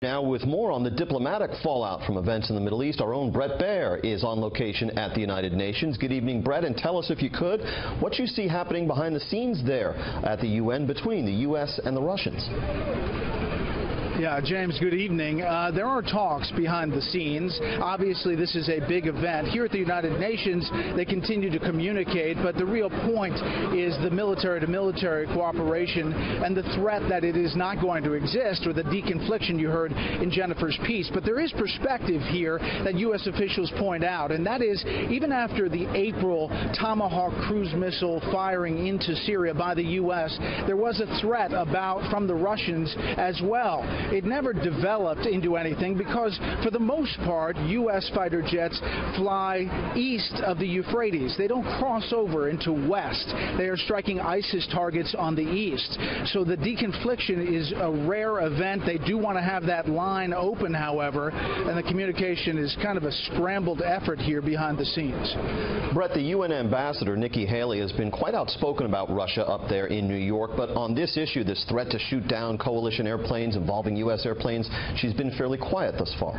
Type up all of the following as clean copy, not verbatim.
Now with more on the diplomatic fallout from events in the Middle East, our own Bret Baier is on location at the United Nations. Good evening, Bret, and tell us, if you could, what you see happening behind the scenes there at the UN between the U.S. and the Russians. Yeah, James, good evening. There are talks behind the scenes. Obviously, this is a big event. Here at the United Nations, they continue to communicate, but the real point is the military-to-military cooperation and the threat that it is not going to exist, or the deconfliction you heard in Jennifer's piece. But there is perspective here that U.S. officials point out, and that is, even after the April Tomahawk cruise missile firing into Syria by the U.S., there was a threat from the Russians as well. It never developed into anything because, for the most part, U.S. fighter jets fly east of the Euphrates. They don't cross over into west. They are striking ISIS targets on the east. So the deconfliction is a rare event. They do want to have that line open, however, and the communication is kind of a scrambled effort here behind the scenes. Bret, the UN ambassador, Nikki Haley, has been quite outspoken about Russia up there in New York, but on this issue, this threat to shoot down coalition airplanes involving U.S. airplanes, she's been fairly quiet thus far.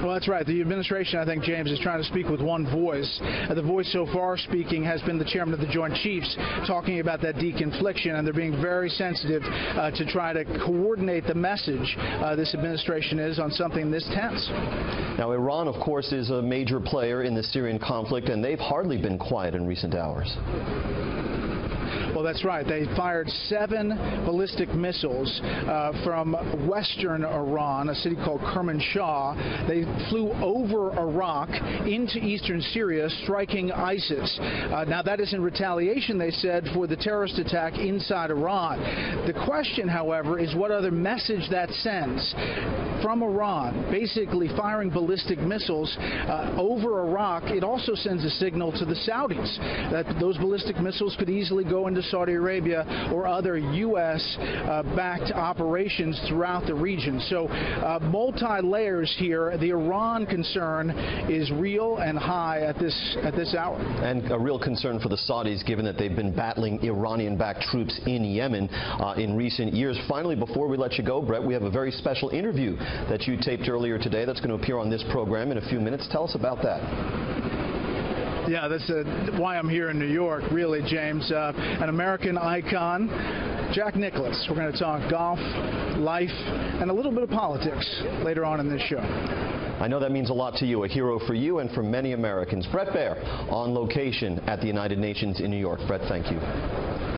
Well, that's right. The administration, I think, James, is trying to speak with one voice. The voice so far speaking has been the chairman of the Joint Chiefs, talking about that deconfliction, and they're being very sensitive to try to coordinate the message this administration is on something this tense. Now, Iran, of course, is a major player in the Syrian conflict, and they've hardly been quiet in recent hours. Well, that's right. They fired 7 ballistic missiles from western Iran, a city called Kermanshah. They flew over Iraq into eastern Syria, striking ISIS. Now, that is in retaliation, they said, for the terrorist attack inside Iran. The question, however, is what other message that sends from Iran, basically firing ballistic missiles over Iraq. It also sends a signal to the Saudis that those ballistic missiles could easily go into Saudi Arabia or other U.S.-backed operations throughout the region. So multi-layers here. The Iran concern is real and high at this hour. And a real concern for the Saudis, given that they've been battling Iranian-backed troops in Yemen in recent years. Finally, before we let you go, Bret, we have a very special interview that you taped earlier today that's going to appear on this program in a few minutes. Tell us about that. Yeah, that's why I'm here in New York, really, James. An American icon, Jack Nicklaus. We're going to talk golf, life, and a little bit of politics later on in this show. I know that means a lot to you, a hero for you and for many Americans. Bret Baier on location at the United Nations in New York. Bret, thank you.